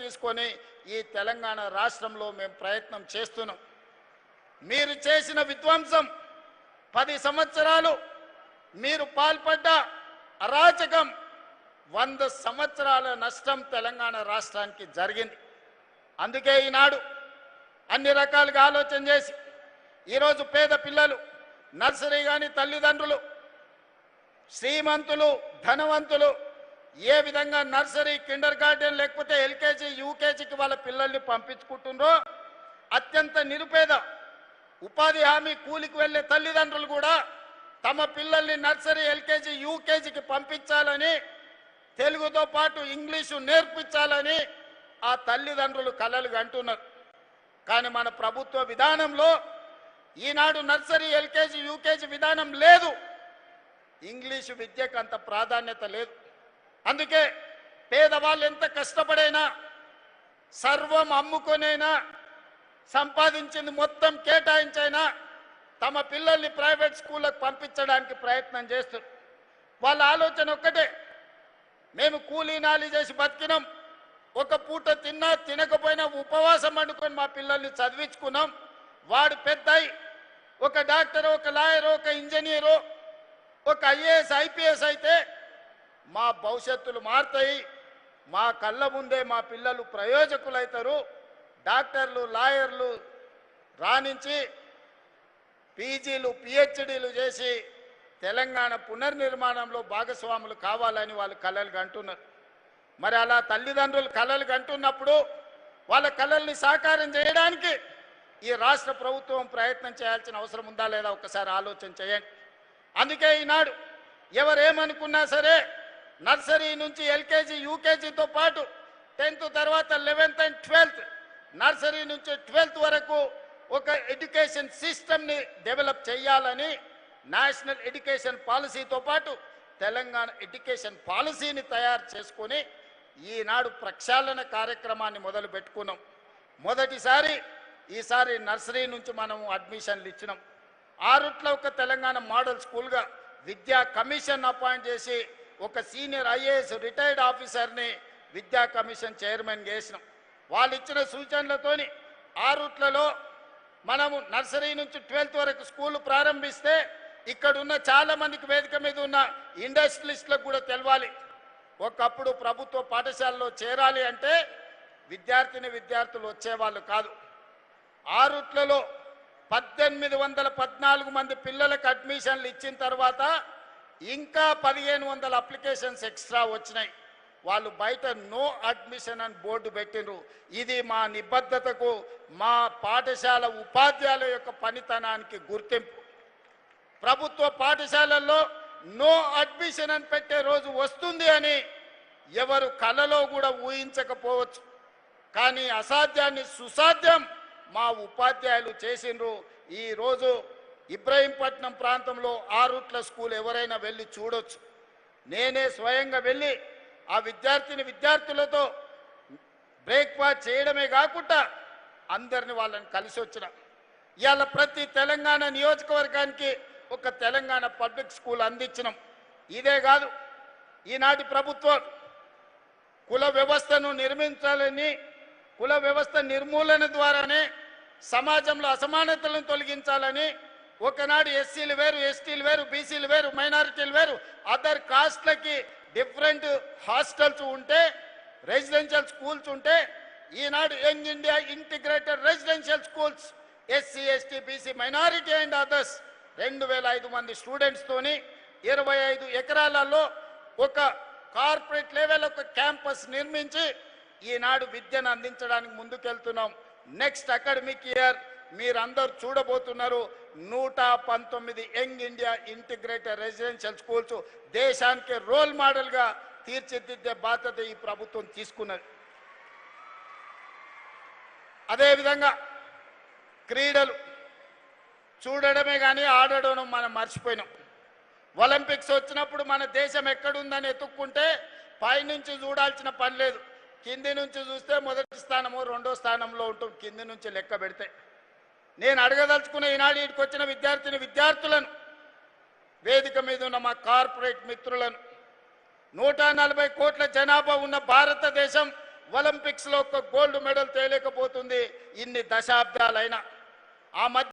తీసుకొని ఈ తెలంగాణ రాష్ట్రంలో మేము ప్రయత్నం చేస్తున్నాం. మీరు చేసిన విధ్వంసం 10 సంవత్సరాలు మీరు పాల్పడ్డ అరాచకం 100 సంవత్సరాల నష్టం తెలంగాణ రాష్ట్రానికి జరిగింది. అందుకే ఈనాడు అన్ని రకాలుగా ఆలోచన చేసి ఈరోజు పేద పిల్లలు నర్సరీ కానీ తల్లిదండ్రులు శ్రీమంతులు ధనవంతులు ఏ విధంగా నర్సరీ కిండర్ గార్డెన్ లేకపోతే ఎల్కేజీ యూకేజీకి వాళ్ళ పిల్లల్ని పంపించుకుంటుండ్రో అత్యంత నిరుపేద ఉపాధి హామీ కూలికి వెళ్ళే తల్లిదండ్రులు కూడా తమ పిల్లల్ని నర్సరీ ఎల్కేజీ యూకేజీకి పంపించాలని తెలుగుతో పాటు ఇంగ్లీషు నేర్పించాలని ఆ తల్లిదండ్రులు కలలు కంటున్నారు. కానీ మన ప్రభుత్వ విధానంలో ఈనాడు నర్సరీ ఎల్కేజీ యూకేజీ విధానం లేదు. ఇంగ్లీషు విద్యకు అంత ప్రాధాన్యత లేదు. అందుకే పేదవాళ్ళు ఎంత కష్టపడైనా సర్వం అమ్ముకొనైనా సంపాదించింది మొత్తం కేటాయించైనా తమ పిల్లల్ని ప్రైవేట్ స్కూళ్ళకు పంపించడానికి ప్రయత్నం చేస్తారు. వాళ్ళ ఆలోచన ఒక్కటే, మేము కూలీనాలి చేసి బతికినాం, ఒక పూట తిన్నా తినకపోయినా ఉపవాసం వండుకొని మా పిల్లల్ని చదివించుకున్నాం. వాడు పెద్దయి ఒక డాక్టర్, ఒక లాయర్, ఒక ఇంజనీరు, ఒక ఐఏఎస్ ఐపీఎస్ అయితే మా భవిష్యత్తులు మారుతాయి, మా కళ్ళ ముందే మా పిల్లలు ప్రయోజకులు అవుతారు, డాక్టర్లు లాయర్లు రాణించి పీజీలు పిహెచ్డీలు చేసి తెలంగాణ పునర్నిర్మాణంలో భాగస్వాములు కావాలని వాళ్ళు కలలు కంటున్నారు. మరి అలా తల్లిదండ్రులు కలలు కంటున్నప్పుడు వాళ్ళ కలల్ని సాకారం చేయడానికి ఈ రాష్ట్ర ప్రభుత్వం ప్రయత్నం చేయాల్సిన అవసరం ఉందా లేదా ఒకసారి ఆలోచన చేయండి. అందుకే ఈనాడు ఎవరేమనుకున్నా సరే నర్సరీ నుంచి ఎల్కేజీ యూకేజీతో పాటు 10th తర్వాత 11th and 12th నర్సరీ నుంచి 12th వరకు ఒక ఎడ్యుకేషన్ సిస్టమ్ని డెవలప్ చేయాలని నేషనల్ ఎడ్యుకేషన్ పాలసీతో పాటు తెలంగాణ ఎడ్యుకేషన్ పాలసీని తయారు చేసుకొని ఈనాడు ప్రక్షాళన కార్యక్రమాన్ని మొదలు పెట్టుకున్నాం. మొదటిసారి ఈసారి నర్సరీ నుంచి మనం అడ్మిషన్లు ఇచ్చినాం. ఆరుట్ల ఒక తెలంగాణ మోడల్ స్కూల్గా విద్యా కమిషన్ అపాయింట్ చేసి ఒక సీనియర్ ఐఏఎస్ రిటైర్డ్ ఆఫీసర్ని విద్యా కమిషన్ చైర్మన్ చేసినాం. వాళ్ళు ఇచ్చిన సూచనలతోని ఆరుట్లలో మనము నర్సరీ నుంచి 12th వరకు స్కూల్ ప్రారంభిస్తే ఇక్కడున్న చాలా మందికి వేదిక మీద ఉన్న ఇండస్ట్రియలిస్టులకు కూడా తెలవాలి. ఒకప్పుడు ప్రభుత్వ పాఠశాలలో చేరాలి అంటే విద్యార్థులు వచ్చేవాళ్ళు కాదు. ఆరుట్లలో 1814 మంది పిల్లలకు అడ్మిషన్లు ఇచ్చిన తర్వాత ఇంకా 1500 అప్లికేషన్స్ ఎక్స్ట్రా వచ్చినాయి. వాళ్ళు బయట నో అడ్మిషన్ అని బోర్డు పెట్టినరు. ఇది మా నిబద్ధతకు మా పాఠశాల ఉపాధ్యాయుల యొక్క పనితనానికి గుర్తింపు. ప్రభుత్వ పాఠశాలల్లో నో అడ్మిషన్ అని పెట్టే రోజు వస్తుంది అని ఎవరు కలలో కూడా ఊహించకపోవచ్చు. కానీ అసాధ్యాన్ని సుసాధ్యం మా ఉపాధ్యాయులు చేసిండ్రు. ఈరోజు ఇబ్రహీంపట్నం ప్రాంతంలో ఆరుట్ల స్కూల్ ఎవరైనా వెళ్ళి చూడొచ్చు. నేనే స్వయంగా వెళ్ళి ఆ విద్యార్థులతో బ్రేక్ఫాస్ట్ చేయడమే కాకుండా అందరిని వాళ్ళని కలిసి వచ్చిన. ఇవాళ ప్రతి తెలంగాణ నియోజకవర్గానికి ఒక తెలంగాణ పబ్లిక్ స్కూల్ అందించినాం. ఇదే కాదు, ఈనాటి ప్రభుత్వం కుల వ్యవస్థను నిర్మించాలని, కుల వ్యవస్థ నిర్మూలన ద్వారానే సమాజంలో అసమానతలను తొలగించాలని ఒకనాడు ఎస్సీలు వేరు, ఎస్టీలు వేరు, బీసీలు వేరు, మైనారిటీలు వేరు, అదర్ కాస్ట్లకి డిఫరెంట్ హాస్టల్స్ ఉంటే, రెసిడెన్షియల్ స్కూల్స్ ఉంటే ఈనాడు young India integrated residential schools SC ST BC minority and others 2500 మంది స్టూడెంట్స్తోని 25 ఎకరాలలో ఒక కార్పొరేట్ లెవెల్ ఒక క్యాంపస్ నిర్మించి ఈనాడు విద్యను అందించడానికి ముందుకెళ్తున్నాం. నెక్స్ట్ అకాడమిక్ ఇయర్ మీరందరూ చూడబోతున్నారు 119 young India integrated residential schools దేశానికి రోల్ మోడల్గా తీర్చిదిద్దే బాధ్యత ఈ ప్రభుత్వం తీసుకున్నది. అదేవిధంగా క్రీడలు చూడడమే కానీ ఆడడం మనం మర్చిపోయినాం. ఒలింపిక్స్ వచ్చినప్పుడు మన దేశం ఎక్కడుందని ఎత్తుక్కుంటే పైనుంచి చూడాల్సిన పని లేదు. కింది నుంచి చూస్తే మొదటి స్థానము, రెండో స్థానంలో ఉంటాం కింది నుంచి లెక్క పెడితే. నేను అడగదలుచుకున్న ఈనాడు ఇక్కడికి వచ్చిన విద్యార్థులను, వేదిక మీద ఉన్న మా కార్పొరేట్ మిత్రులను, 140 కోట్ల జనాభా ఉన్న భారతదేశం ఒలింపిక్స్ లో ఒక గోల్డ్ మెడల్ తేలేకపోతుంది ఇన్ని దశాబ్దాలైనా. ఆ మధ్య